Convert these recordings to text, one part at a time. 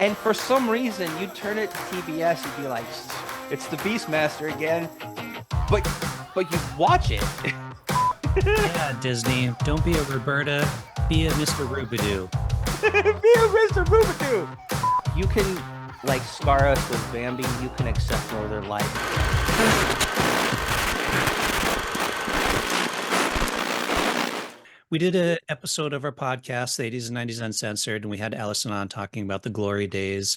And for some reason, you turn it to TBS and be like, it's the Beastmaster again. But you watch it. Yeah, Disney, don't be a Roberta, be a Mr. Rubidoo. Be a Mr. Boobadoo. You can like scar us with Bambi. You can accept Northern Light. We did an episode of our podcast, the 80s and 90s Uncensored, and we had Allison on talking about the glory days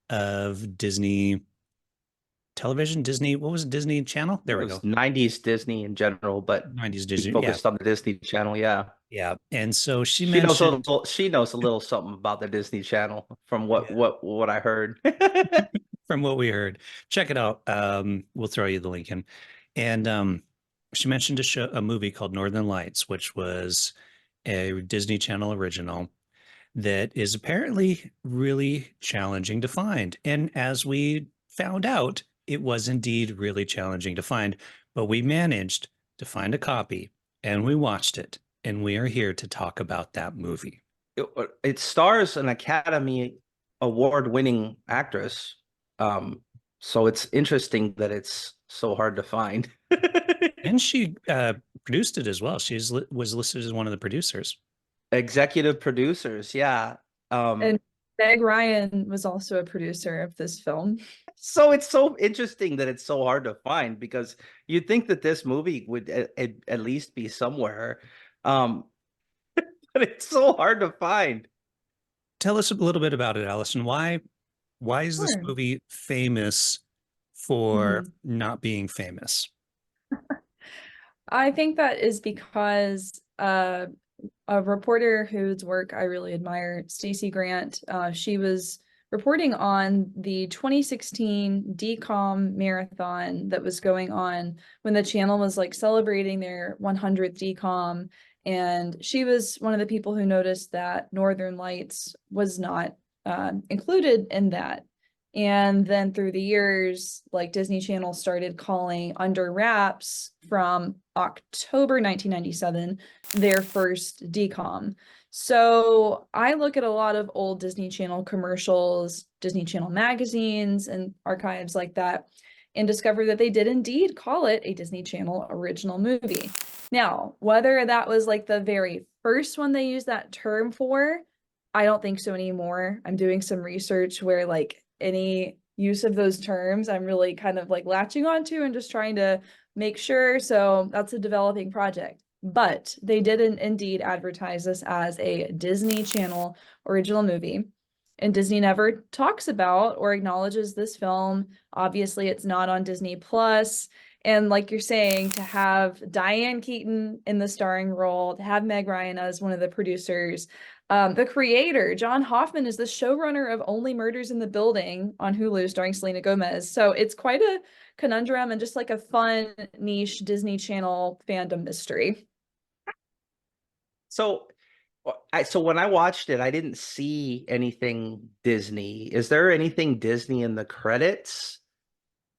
of Disney television. Disney, what was it, Disney Channel? There It we was go. 90s Disney in general, but 90s we Disney. Yeah. focused on the Disney Channel. Yeah. Yeah. And so she She knows a mentioned, little, she knows a little something about the Disney Channel from what yeah, what I heard. from what we heard, check it out. We'll throw you the link in. And she mentioned a movie called Northern Lights, which was a Disney Channel original that is apparently really challenging to find. And as we found out, it was indeed really challenging to find, but we managed to find a copy and we watched it. And we are here to talk about that movie. It stars an Academy Award-winning actress. So it's interesting that it's so hard to find. And she produced it as well. She was listed as one of the producers. Executive producers, yeah. Um, And Meg Ryan was also a producer of this film. so it's so interesting that it's so hard to find because you'd think that this movie would at least be somewhere. Um, but it's so hard to find. Tell us a little bit about it, Allison. Why is this Sure. movie famous for Mhm. not being famous? I think that is because a reporter whose work I really admire, Stacey Grant, she was reporting on the 2016 DCOM marathon that was going on when the channel was like celebrating their 100th DCOM. And she was one of the people who noticed that Northern Lights was not included in that. And then through the years, like Disney Channel started calling Under Wraps from October 1997 their first DCOM. So I look at a lot of old Disney Channel commercials, Disney Channel magazines, and archives like that, and discover that they did indeed call it a Disney Channel original movie. Now, whether that was like the very first one they used that term for, I don't think so anymore. I'm doing some research where like any use of those terms, I'm really kind of like latching onto and just trying to make sure. So that's a developing project. But they did indeed advertise this as a Disney Channel original movie. And Disney never talks about or acknowledges this film. Obviously, it's not on Disney Plus. And like you're saying, to have Diane Keaton in the starring role, to have Meg Ryan as one of the producers, the creator, John Hoffman, is the showrunner of Only Murders in the Building on Hulu, starring Selena Gomez. So it's quite a conundrum and just like a fun niche Disney Channel fandom mystery. So, so when I watched it, I didn't see anything Disney. Is there anything Disney in the credits?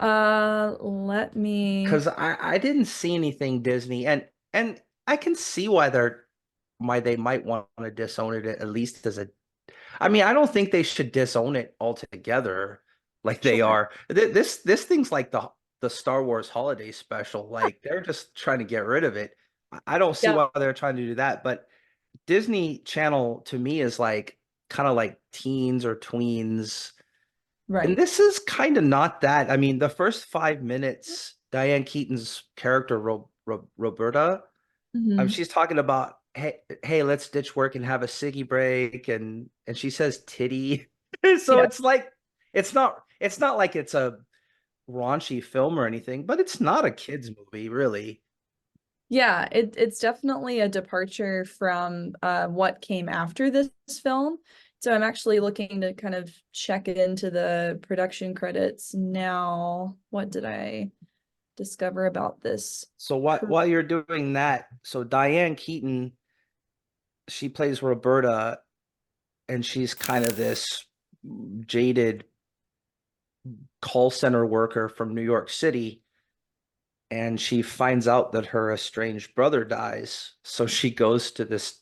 Let me. Because I didn't see anything Disney, and I can see why they might want to disown it at least as a. I mean, I don't think they should disown it altogether like they Sure. are. This thing's like the Star Wars holiday special. Like they're just trying to get rid of it. I don't see Yeah, why they're trying to do that, but Disney Channel to me is like kind of like teens or tweens. And right. this is kind of not that. I mean, the first 5 minutes, Diane Keaton's character, Roberta, Mhm. she's talking about, hey, let's ditch work and have a ciggy break, and she says titty. So Yeah. it's like it's not like it's a raunchy film or anything, but it's not a kids movie, really. Yeah, it's definitely a departure from what came after this film. So I'm actually looking to kind of check it into the production credits now. What did I discover about this? So while you're doing that, so Diane Keaton, she plays Roberta, and she's kind of this jaded call center worker from New York City, and she finds out that her estranged brother dies. So she goes to this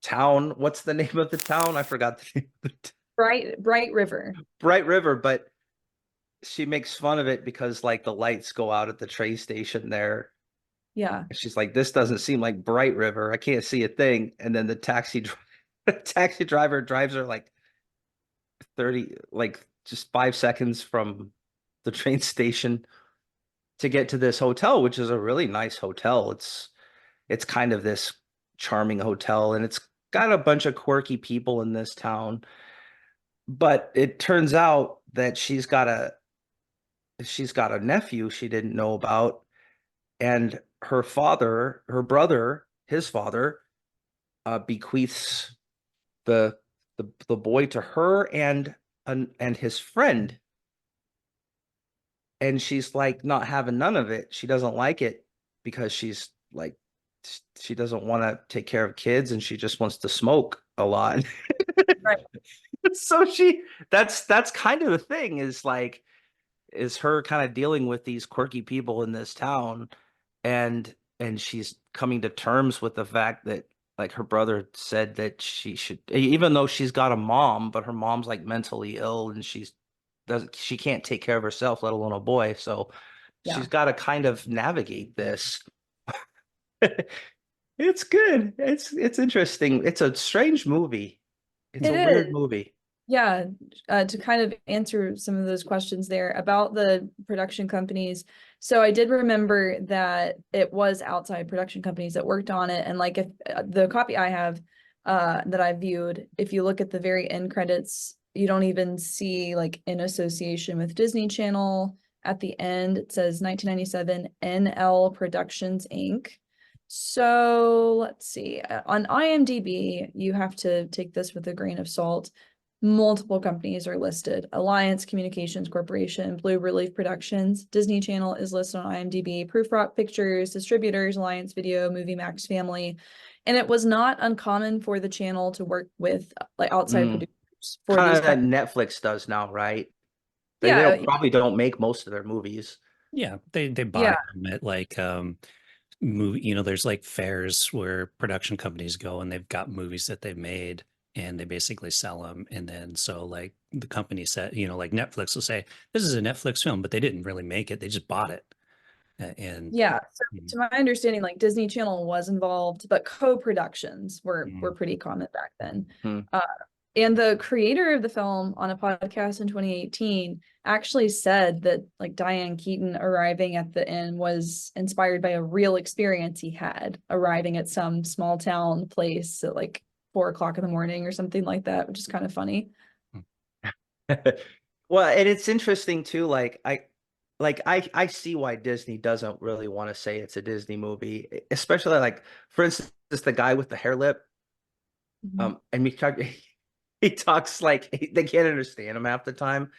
town. What's the name of the town? I forgot the name of the Bright River. Bright River, but she makes fun of it because like the lights go out at the train station there. Yeah. She's like, this doesn't seem like Bright River. I can't see a thing. And then the taxi driver drives her like 30, like just 5 seconds from the train station to get to this hotel, which is a really nice hotel. It's kind of this charming hotel, and it's got a bunch of quirky people in this town. But it turns out that she's got a nephew she didn't know about, and her brother, his father, bequeaths the the boy to her and his friend. And she's like not having none of it. She doesn't like it because she's like she doesn't want to take care of kids and she just wants to smoke a lot. Right. So that's kind of the thing is her kind of dealing with these quirky people in this town, and she's coming to terms with the fact that like her brother said that she should, even though she's got a mom, but her mom's like mentally ill and she can't take care of herself, let alone a boy. So Yeah. she's got to kind of navigate this. It's good. It's interesting. It's a strange movie. It's It a weird is. movie. Yeah, to kind of answer some of those questions there about the production companies. So I did remember that it was outside production companies that worked on it. And like if the copy I have that I viewed, if you look at the very end credits, you don't even see like in association with Disney Channel. At the end, it says 1997 NL Productions Inc. So let's see. On IMDb, you have to take this with a grain of salt. Multiple companies are listed. Alliance Communications Corporation, Blue Relief Productions, Disney Channel is listed on IMDb, Proof Rock Pictures, Distributors, Alliance Video, Movie Max Family. And it was not uncommon for the channel to work with like outside producers for Kind these of that kinds. Netflix does now, right? They Yeah, probably don't make most of their movies. Yeah, they buy yeah, them at like movie, there's like fairs where production companies go and they've got movies that they've made and they basically sell them. And then so like the company said, like Netflix will say, this is a Netflix film, but they didn't really make it. They just bought it. And yeah. So Mhm. to my understanding, like Disney Channel was involved, but co-productions were Mhm. pretty common back then. Hmm. And the creator of the film on a podcast in 2018 actually said that like Diane Keaton arriving at the inn was inspired by a real experience he had arriving at some small town place at like 4 o'clock in the morning or something like that, which is kind of funny. Well, and it's interesting too, I see why Disney doesn't really want to say it's a Disney movie, especially like for instance, the guy with the hair lip, Mhm. and he talks like they can't understand him half the time.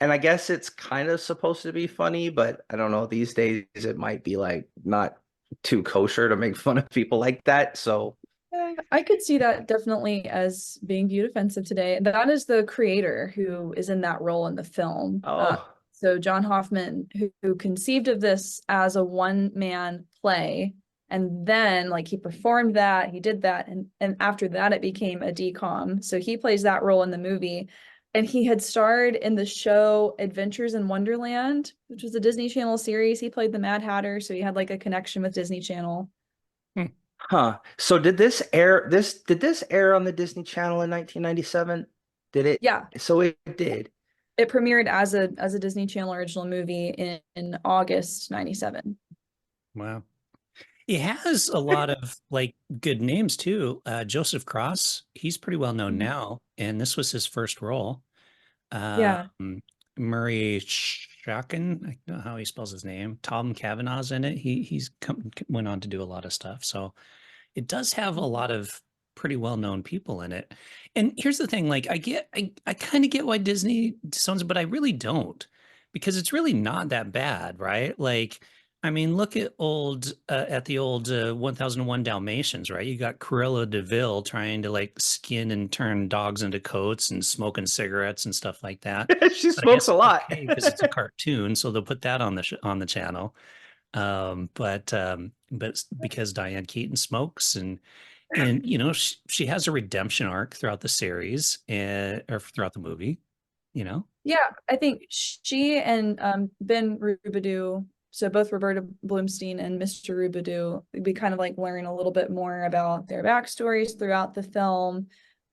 And I guess it's kind of supposed to be funny, but I don't know, these days it might be like not too kosher to make fun of people like that. So, Yeah, I could see that definitely as being viewed offensive today. That is the creator who is in that role in the film. oh, So John Hoffman, who conceived of this as a one-man play, and then like he performed that, he did that, and after that it became a decom. So he plays that role in the movie. And he had starred in the show Adventures in Wonderland, which was a Disney Channel series. He played the Mad Hatter, so he had like a connection with Disney Channel. Hmm. huh. So did this air on the Disney Channel in 1997? Did it? Yeah, So it did. it premiered as a Disney Channel original movie in August 97. Wow. It has a lot of like good names too. Joseph Cross, he's pretty well known now, and this was his first role. Yeah. Um, Murray Shakin, I don't know how he spells his name. Tom Cavanaugh's in it. Went on to do a lot of stuff. So it does have a lot of pretty well-known people in it. And here's the thing, like I kind of get why Disney disowns it, but I really don't, because it's really not that bad, right? Like, I mean, look at the old 1001 Dalmatians, right? You got Cruella de Vil trying to like skin and turn dogs into coats and smoking cigarettes and stuff like that. She But I smokes guess a it's lot. okay because it's a cartoon, so they'll put that on on the channel. But because Diane Keaton smokes And she has a redemption arc throughout the series or throughout the movie, you know. Yeah, I think she and Ben Rubidoux, so both Roberta Bloomstein and Mr. Rubidoux, we kind of like learn a little bit more about their backstories throughout the film.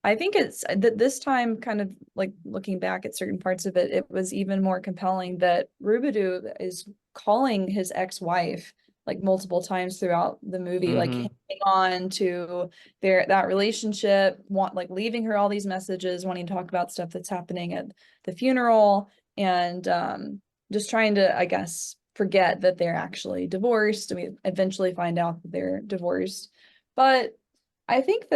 I think it's that this time, kind of like looking back at certain parts of it, it was even more compelling that Rubidoux is calling his ex-wife like multiple times throughout the movie, like Mhm. hanging on to that relationship, like leaving her all these messages, wanting to talk about stuff that's happening at the funeral, and just trying to, I guess, forget that they're actually divorced. We eventually find out that they're divorced. But I think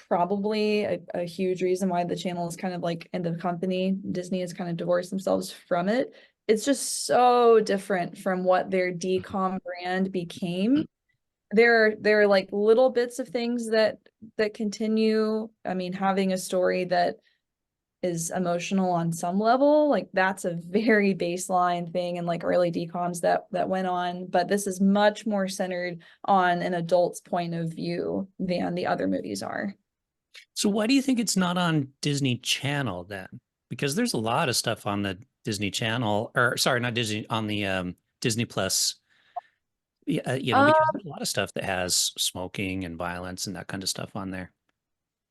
probably a huge reason why the channel is kind of like in the company, Disney has kind of divorced themselves from it. It's just so different from what their DCOM brand became. There are like little bits of things that continue. I mean, having a story that is emotional on some level, like that's a very baseline thing, and like early DCOMs that went on, but this is much more centered on an adult's point of view than the other movies are. So why do you think it's not on Disney Channel then? Because there's a lot of stuff on the Disney Channel, or sorry, not Disney, on the Disney Plus. Um, Because there's a lot of stuff that has smoking and violence and that kind of stuff on there.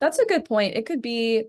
that's a good point. It could be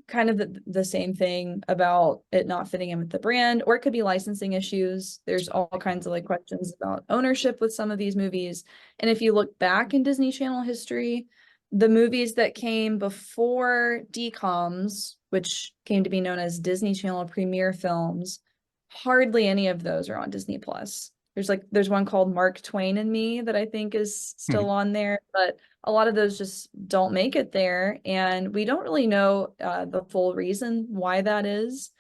kind of the same thing about it not fitting in with the brand, or it could be licensing issues. There's all kinds of like questions about ownership with some of these movies. And if you look back in Disney Channel history, the movies that came before DCOMs, which came to be known as Disney Channel Premiere Films, hardly any of those are on Disney Plus. There's one called Mark Twain and Me that I think is Hmm. still on there, but a lot of those just don't make it there, and we don't really know the full reason why that is,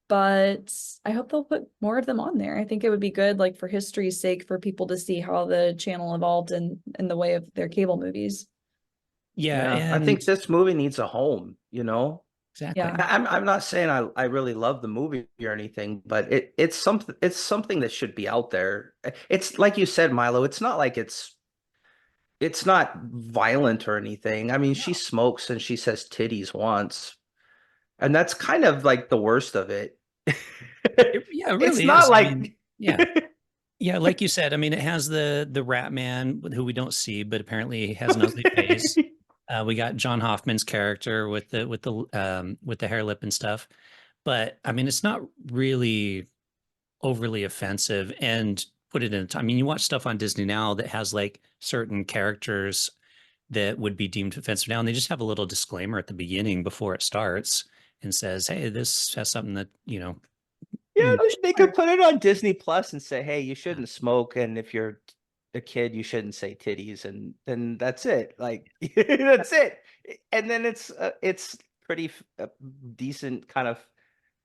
but I hope they'll put more of them on there. I think it would be good, like for history's sake, for people to see how the channel evolved in the way of their cable movies. Yeah, Yeah, I and think this movie needs a home, you know? exactly. Yeah. I'm not saying I really love the movie or anything, but it's something that should be out there. It's like you said, Milo, it's not like it's not violent or anything. I mean, she smokes and she says titties once, and that's kind of like the worst of it. Yeah, it It's really not is. I mean, like yeah. Yeah, like you said, I mean, it has the Rat Man who we don't see, but apparently he has an ugly face. We got John Hoffman's character with the hair lip and stuff. But I mean, it's not really overly offensive and put it in time. I mean, you watch stuff on Disney now that has like certain characters that would be deemed offensive now, and they just have a little disclaimer at the beginning before it starts and says, "Hey, this has something that, Yeah, might they could put it on Disney Plus and say, "Hey, you shouldn't smoke, and if you're a kid, you shouldn't say titties," and then that's it. Like that's it. And then it's pretty decent kind of.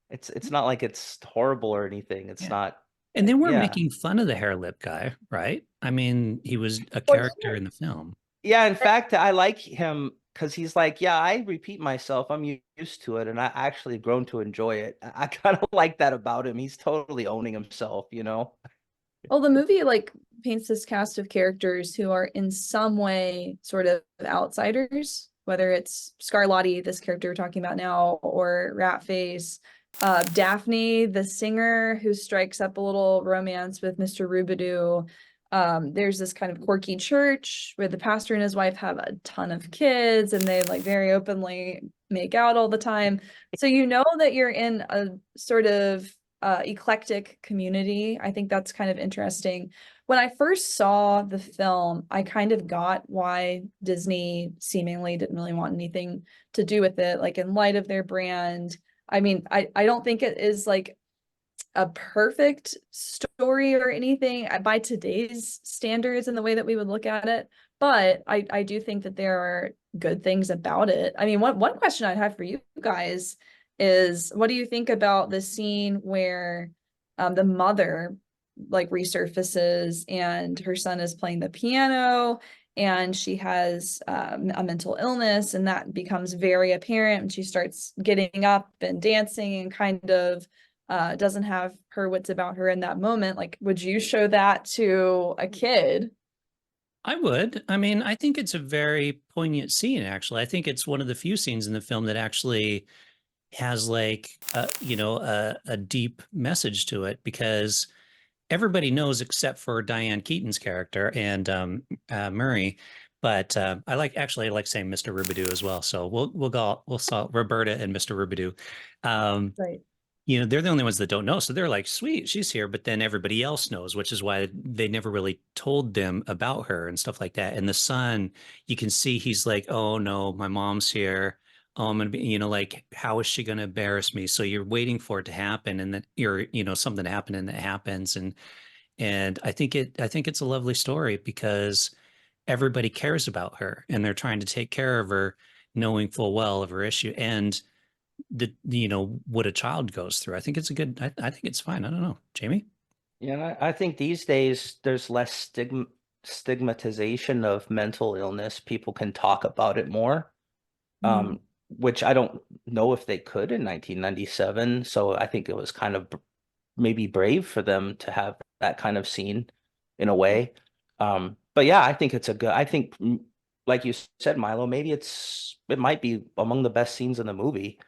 It's not like it's horrible or anything. It's yeah." not. And they weren't Yeah, making fun of the hair lip guy, right? I mean, he was a Well, character in the film. yeah. In fact, I like him because he's like, yeah, I repeat myself. I'm used to it, and I actually grown to enjoy it. I kind of like that about him. He's totally owning himself, you know. well, the movie like paints this cast of characters who are in some way sort of outsiders, whether it's Scarlatti, this character we're talking about now, or Ratface, Daphne, the singer who strikes up a little romance with Mr. Rubidoux. There's this kind of quirky church where the pastor and his wife have a ton of kids and they like very openly make out all the time. So you know that you're in a sort of eclectic community. I think that's kind of interesting. When I first saw the film, I kind of got why Disney seemingly didn't really want anything to do with it, like in light of their brand. I mean, I don't think it is like a perfect story or anything by today's standards and the way that we would look at it, but I do think that there are good things about it. I mean, one question I'd have for you guys is, what do you think about the scene where the mother like resurfaces and her son is playing the piano and she has a mental illness, and that becomes very apparent and she starts getting up and dancing and kind of doesn't have her wits about her in that moment? Like, would you show that to a kid? I would. I mean, I think it's a very poignant scene, actually. I think it's one of the few scenes in the film that actually has like a deep message to it, because everybody knows except for Diane Keaton's character and Murray. But I like saying Mr. Rubidoux as well. So we'll saw Roberta and Mr. Rubidoux. Um, Right. they're the only ones that don't know. So they're like, sweet, she's here. But then everybody else knows, which is why they never really told them about her and stuff like that. And the son, you can see he's like, oh no, my mom's here. Oh, I'm gonna be, like, how is she gonna embarrass me? So you're waiting for it to happen, and then something to happen, and it happens. And I think it's a lovely story because everybody cares about her and they're trying to take care of her, knowing full well of her issue and what a child goes through. I think it's a good, I think it's fine. I don't know. Jamie? Yeah, and I think these days there's less stigmatization of mental illness. People can talk about it more, Mm. which I don't know if they could in 1997. So I think it was kind of maybe brave for them to have that kind of scene in a way. But yeah, I think it's a good, I think, like you said, Milo, maybe it might be among the best scenes in the movie.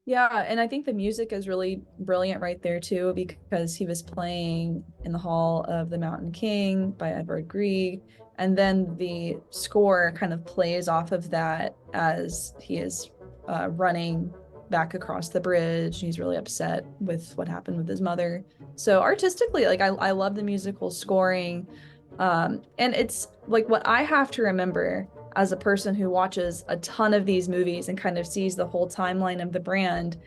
Yeah, and I think the music is really brilliant right there too, because he was playing in the Hall of the Mountain King by Edvard Grieg, and then the score kind of plays off of that as he is running back across the bridge. He's really upset with what happened with his mother. So artistically, like I love the musical scoring. And it's like what I have to remember as a person who watches a ton of these movies and kind of sees the whole timeline of the brand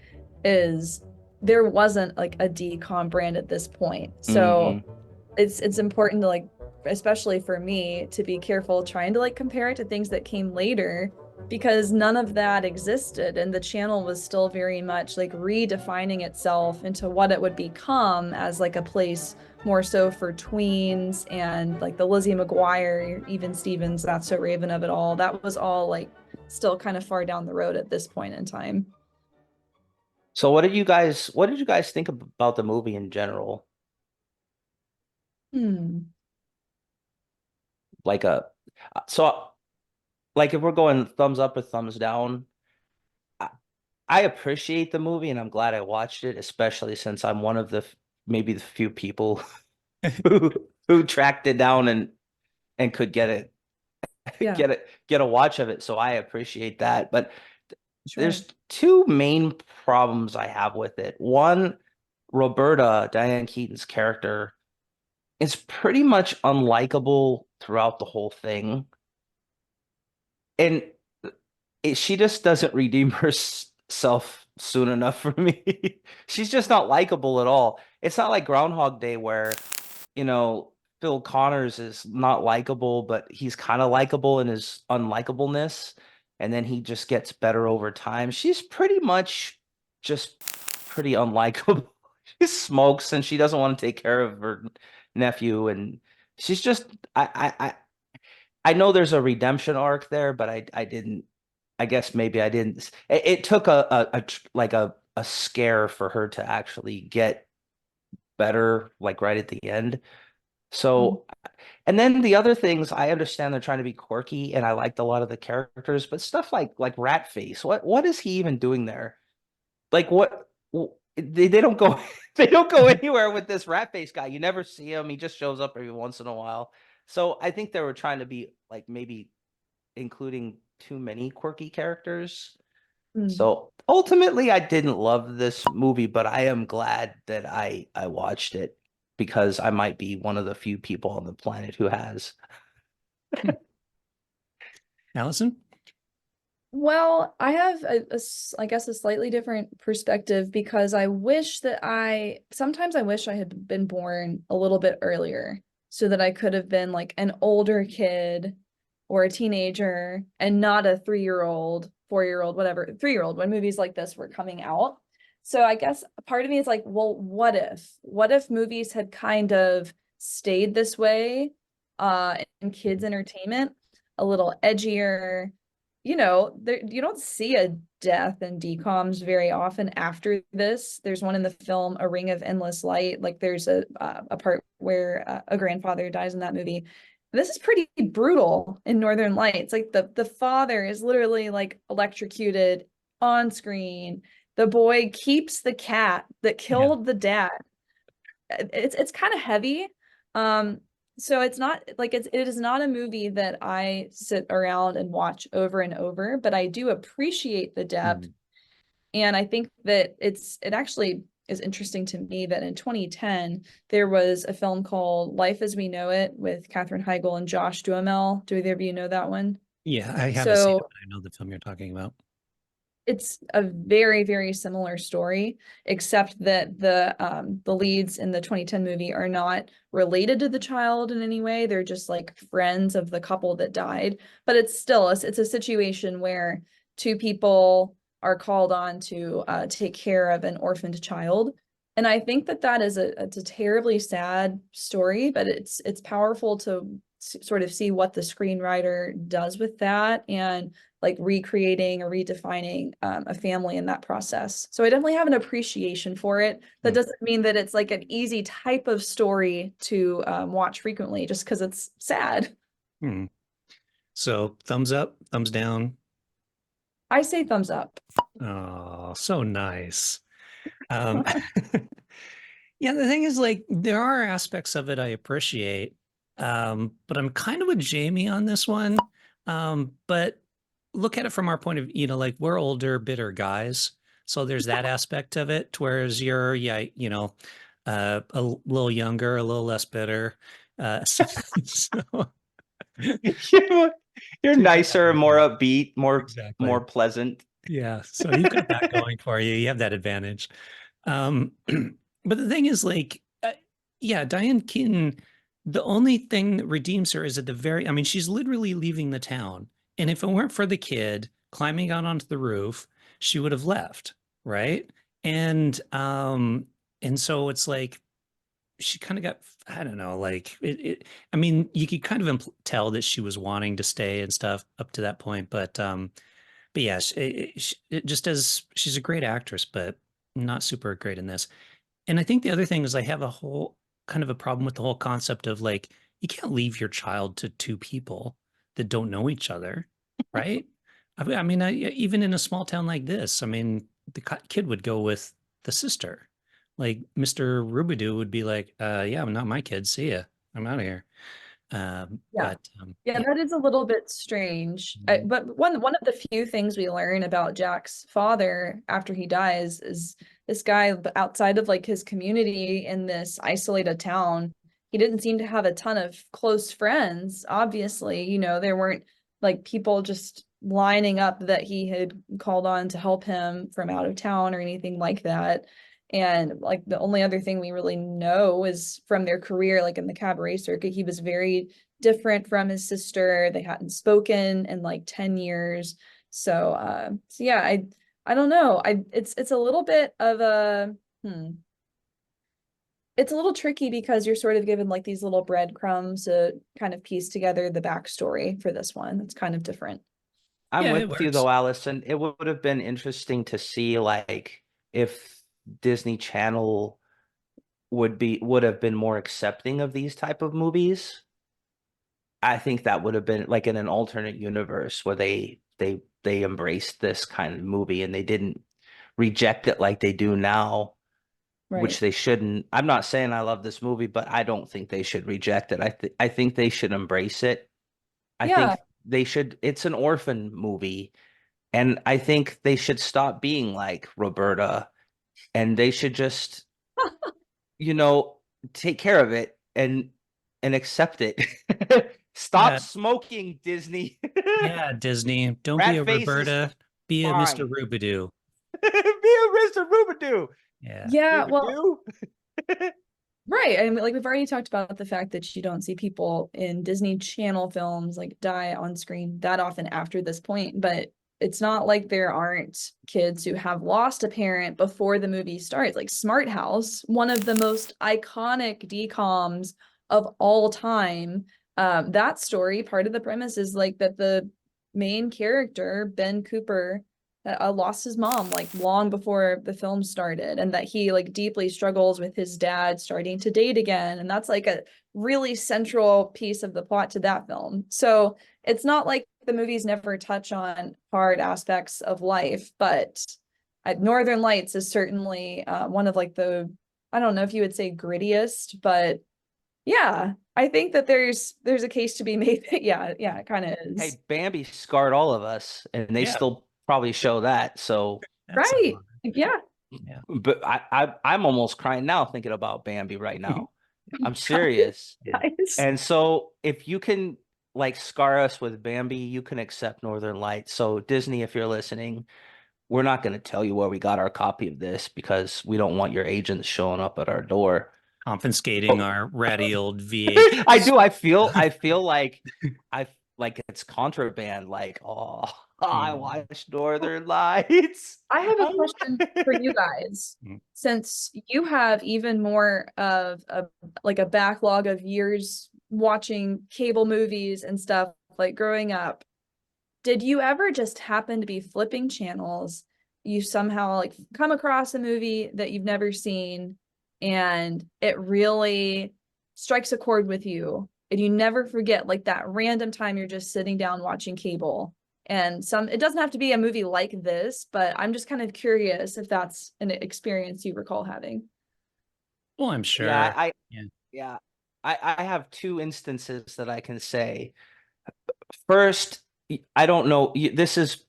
is there wasn't like a decom brand at this point. So Hmm. it's important to like, especially for me, to be careful trying to like compare it to things that came later, because none of that existed and the channel was still very much like redefining itself into what it would become as like a place more so for tweens and like the Lizzie McGuire, even Stevens, That's So Raven of it all. That was all like still kind of far down the road at this point in time. So what did you guys think about the movie in general? Hmm. Like a, so like if we're going thumbs up or thumbs down, I, I appreciate the movie and I'm glad I watched it, especially since I'm one of the maybe the few people who tracked it down and could get it Yeah, get a watch of it. So I appreciate that. But sure. there's two main problems I have with it. One, Roberta, Diane Keaton's character, is pretty much unlikable throughout the whole thing. And she just doesn't redeem herself soon enough for me. She's just not likable at all. It's not like Groundhog Day where, you know, Phil Connors is not likable, but he's kind of likable in his unlikableness, and then he just gets better over time. She's pretty much just pretty unlikable. She smokes and she doesn't want to take care of her nephew, and she's just I know there's a redemption arc there, but I didn't. I guess maybe I didn't. It took like a scare for her to actually get better, like right at the end. Mhm. So, and then the other things, I understand they're trying to be quirky, and I liked a lot of the characters, but stuff like Rat Face, what is he even doing there? Like what? They don't go they don't go anywhere with this Rat Face guy. You never see him. He just shows up every once in a while. So I think they were trying to be like maybe including too many quirky characters. Mm. So ultimately, I didn't love this movie, but I am glad that I watched it because I might be one of the few people on the planet who has. Allison? Well, I have I guess a slightly different perspective because I wish that sometimes I wish I had been born a little bit earlier so that I could have been like an older kid or a teenager and not a 3-year-old, 4-year-old, whatever, 3-year-old when movies like this were coming out. So I guess part of me is like, well, what if? What if movies had kind of stayed this way in kids entertainment, a little edgier, there you don't see a death in decoms very often after this. There's one in the film A Ring of Endless Light. Like there's a part where a grandfather dies in that movie, This is pretty brutal in Northern Lights. Like the father is literally like electrocuted on screen. The boy keeps the cat that Yeah. killed the dad. It's kind of heavy. So it's not like it is not a movie that I sit around and watch over and over, but I do appreciate the depth. Mm. And I think that it actually is interesting to me that in 2010 there was a film called Life as We Know It with Katherine Heigl and Josh Duhamel. Do either of you know that one? Yeah, I haven't seen it, So but I know the film you're talking about. it's a very, very similar story, except that the leads in the 2010 movie are not related to the child in any way. They're just like friends of the couple that died. But it's still it's a situation where two people are called on to take care of an orphaned child. And I think that that is it's a terribly sad story, but it's powerful to sort of see what the screenwriter does with that and like recreating or redefining a family in that process. So I definitely have an appreciation for it. That Mm. doesn't mean that it's like an easy type of story to watch frequently, just because it's sad. Mm. So thumbs up, thumbs down. I say thumbs up. Oh, so nice. Um, yeah, the thing is, like, there are aspects of it I appreciate, but I'm kind of with Jamie on this one. But look at it from our point of, like we're older, bitter guys, so there's that aspect of it. Whereas you're, yeah, a little younger, a little less bitter. So You're you're you've got that nicer, going more for you. upbeat, more Exactly. pleasant. Yeah, so you've got that going for you. You have that advantage. But the thing is, like, yeah, Diane Keaton, the only thing that redeems her is at the very, I mean, she's literally leaving the town. And if it weren't for the kid climbing out onto the roof, she would have left, right? And so it's like she kind of got, I don't know, like I mean, you could kind of tell that she was wanting to stay and stuff up to that point, but yes, it just as she's a great actress, but not super great in this. And I think the other thing is I have a whole kind of a problem with the whole concept of like you can't leave your child to two people that don't know each other, right? Even in a small town like this, I mean, the kid would go with the sister. Like Mr. Rubidoux would be like, yeah, I'm not my kid. See ya. I'm out of here. Yeah. But Yeah, yeah. that is a little bit strange. Mhm. But one of the few things we learn about Jack's father after he dies is this guy outside of like his community in this isolated town. He didn't seem to have a ton of close friends. Obviously, there weren't like people just lining up that he had called on to help him from out of town or anything like that. And like the only other thing we really know is from their career, like in the cabaret circuit, he was very different from his sister. They hadn't spoken in like 10 years. So yeah, I don't know. It's a little bit of a it's a little tricky because you're sort of given like these little breadcrumbs to kind of piece together the backstory for this one. It's kind of different. I'm Yeah, it with you works. though, Allison. It would have been interesting to see like if Disney Channel would have been more accepting of these type of movies. I think that would have been like in an alternate universe where they embraced this kind of movie and they didn't reject it like they do now, which Right. they shouldn't. I'm not saying I love this movie, but I don't think they should reject it. I think they should embrace it. I Yeah. think they should. It's an orphan movie, and I think they should stop being like Roberta, and they should just, you know, take care of it and accept it. Stop Yeah, smoking, Disney. yeah, Disney. Don't be a Rat face is Roberta. Be a Mr. fine. Rubidoux. Be a Mr. Rubidoux. Yeah. Yeah, well, Rubidoux. right. I mean, like we've already talked about the fact that you don't see people in Disney Channel films like die on screen that often after this point, but it's not like there aren't kids who have lost a parent before the movie starts. Like Smart House, one of the most iconic DComs of all time. That story, part of the premise is like that the main character, Ben Cooper, lost his mom like long before the film started, and that he like deeply struggles with his dad starting to date again, and that's like a really central piece of the plot to that film. So it's not like the movies never touch on hard aspects of life, but Northern Lights is certainly one of like the, I don't know if you would say grittiest, but yeah, I think that there's a case to be made that yeah, it kind of is. Hey, Bambi scarred all of us, and they Yeah. still probably show that. So, That's Right. Yeah. Yeah. but I'm almost crying now thinking about Bambi right now. I'm serious. Guys. And so if you can like scar us with Bambi, you can accept Northern Lights. So Disney, if you're listening, we're not going to tell you where we got our copy of this because we don't want your agents showing up at our door. Confiscating our ratty old VHS. I do. I feel like it's contraband. Like, oh, I watched Northern Lights. I have a question for you guys. Since you have even more of a backlog of years watching cable movies and stuff, like growing up, did you ever just happen to be flipping channels? You somehow like come across a movie that you've never seen and it really strikes a chord with you, and you never forget like that random time you're just sitting down watching cable, and it doesn't have to be a movie like this, but I'm just kind of curious if that's an experience you recall having. Well, I'm sure. Yeah, I have two instances that I can say. First, I don't know, this is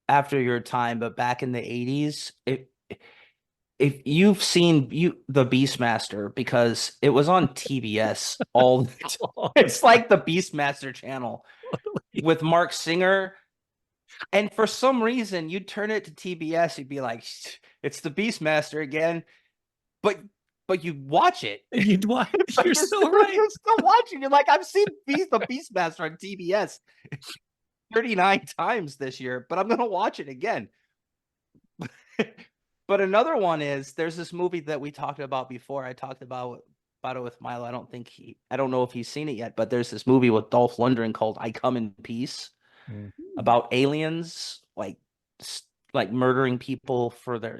after your time, but back in the 80s, if you've seen the Beastmaster, because it was on TBS all the time. It's like the Beastmaster channel with Mark Singer. And for some reason, you'd turn it to TBS, you'd be like, it's the Beastmaster again. But you'd watch it. You'd watch. You're so right. You're still watching. You're like, I've seen the Beastmaster on TBS 39 times this year, but I'm gonna watch it again. But another one is there's this movie that we talked about before. I talked about it with Milo. I don't know if he's seen it yet, but there's this movie with Dolph Lundgren called I Come in Peace about aliens like murdering people for their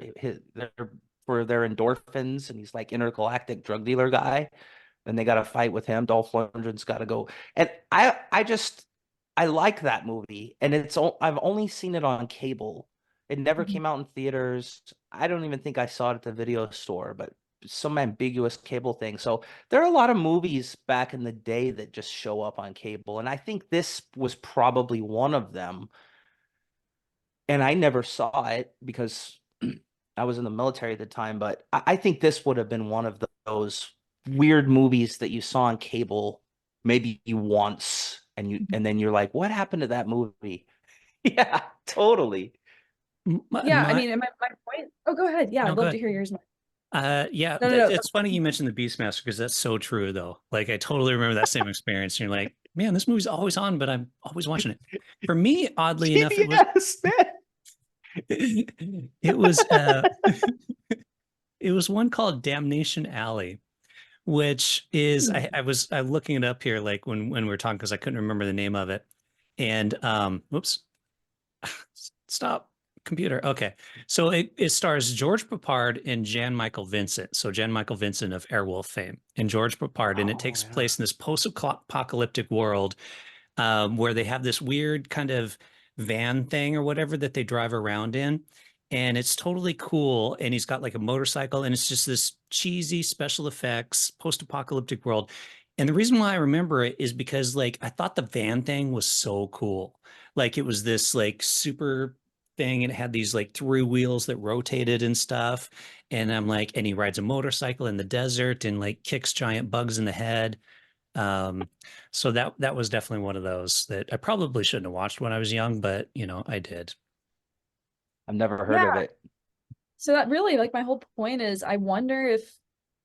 endorphins, and he's like intergalactic drug dealer guy. Then they got to fight with him. Dolph Lundgren's got to go, and I like that movie, and I've only seen it on cable. It never came out in theaters. I don't even think I saw it at the video store, but some ambiguous cable thing. So there are a lot of movies back in the day that just show up on cable, and I think this was probably one of them. And I never saw it because I was in the military at the time, but I think this would have been one of those weird movies that you saw on cable maybe once, and then you're like, what happened to that movie? Yeah, totally. Yeah, I mean, my point. Oh, go ahead. Yeah, No, I'd love to hear yours. Yeah, No. it's funny you mentioned the Beastmaster because that's so true, though. Like, I totally remember that same experience. You're like, man, this movie's always on, but I'm always watching it. For me, oddly enough, it was it was one called Damnation Alley, which is I'm looking it up here, like when we were talking, because I couldn't remember the name of it. And whoops, stop. Computer. Okay. So it stars George Peppard and Jan Michael Vincent. So Jan Michael Vincent of Airwolf fame and George Peppard. And it takes place in this post-apocalyptic world where they have this weird kind of van thing or whatever that they drive around in. And it's totally cool. And he's got like a motorcycle, and it's just this cheesy special effects post-apocalyptic world. And the reason why I remember it is because like I thought the van thing was so cool. Like it was this like super thing, and it had these like 3 wheels that rotated and stuff, and I'm like, and he rides a motorcycle in the desert and like kicks giant bugs in the head. So that was definitely one of those that I probably shouldn't have watched when I was young, but I did. I've never heard of it. So that really, like, my whole point is I wonder if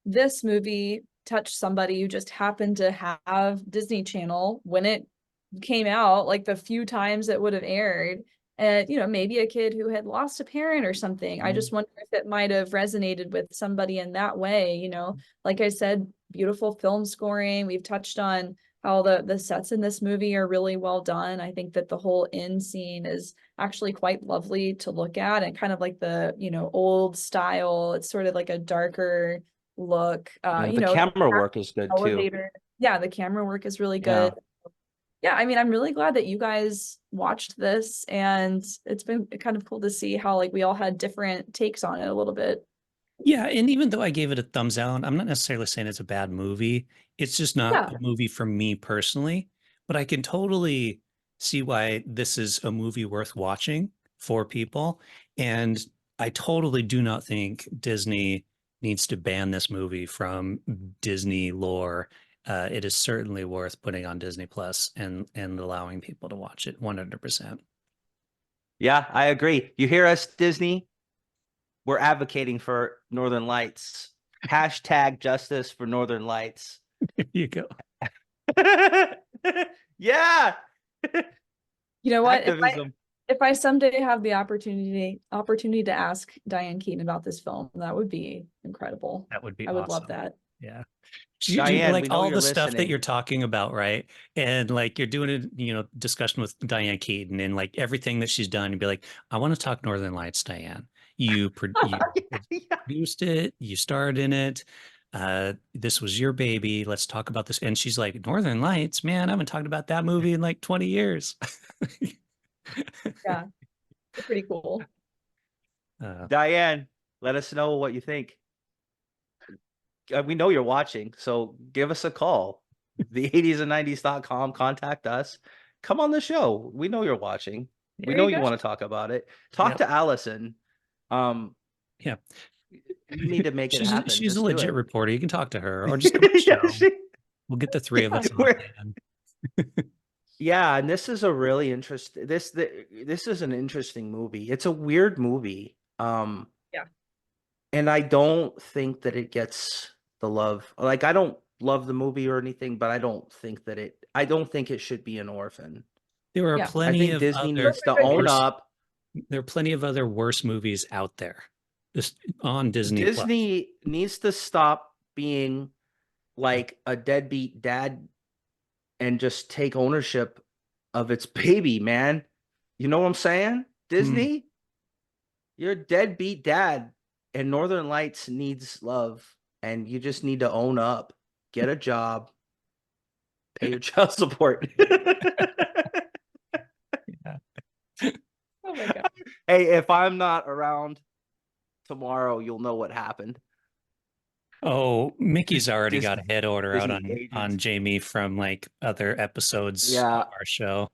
this movie touched somebody who just happened to have Disney Channel when it came out, like the few times it would have aired. And, maybe a kid who had lost a parent or something. I just wonder if it might have resonated with somebody in that way. Like I said, beautiful film scoring. We've touched on how the sets in this movie are really well done. I think that the whole end scene is actually quite lovely to look at, and kind of like the, old style. It's sort of like a darker look. The camera work is good too. Elevator. Yeah, the camera work is really Yeah. good. Yeah, I mean, I'm really glad that you guys watched this, and it's been kind of cool to see how like we all had different takes on it a little bit. Yeah, and even though I gave it a thumbs down, I'm not necessarily saying it's a bad movie. It's just not Yeah. a movie for me personally, but I can totally see why this is a movie worth watching for people. And I totally do not think Disney needs to ban this movie from Disney lore. It is certainly worth putting on Disney Plus and allowing people to watch it 100%. Yeah, I agree. You hear us, Disney? We're advocating for Northern Lights. Hashtag justice for Northern Lights. There you go. Yeah. You know what? Activism. If I someday have the opportunity to ask Diane Keaton about this film, that would be incredible. That would be I would awesome. love that. Yeah. Diane, we Like know all you're the stuff that listening. you're talking about, right? And like you're doing a discussion with Diane Keaton and like everything that she's done, you'd be like, I want to talk Northern Lights, Diane. You produced it, you starred in it. This was your baby. Let's talk about this. And she's like, Northern Lights, man, I haven't talked about that movie in like 20 years. Yeah, it's pretty cool. Diane, let us know what you think. We know you're watching, so give us a call. The80sand90s.com. Contact us. Come on the show. We know you're watching. We There know you you go. want to talk about it. Talk Yep. to Allison. Yeah. You need to make it happen. She's Just a do legit it. reporter. You can talk to her or just come on the Yeah, show. We'll get the three of us on, we're- man. Yeah, and this is a really interesting. This is an interesting movie. It's a weird movie. Yeah. And I don't think that it gets the love. Like, I don't love the movie or anything, but I don't think it should be an orphan. There are Yeah. I plenty think of Disney other needs to own worse, up. there are plenty of other worse movies out there just on Disney Plus. Disney needs to stop being like a deadbeat dad and just take ownership of its baby, man. You know what I'm saying? Disney, you're a deadbeat dad, and Northern Lights needs love, and you just need to own up, get a job, pay your child support. Yeah. Oh my God. Hey, if I'm not around tomorrow, you'll know what happened. Oh, Mickey's already got a Disney- head order out Disney on agents. Jamie from like other episodes Yeah. of our show.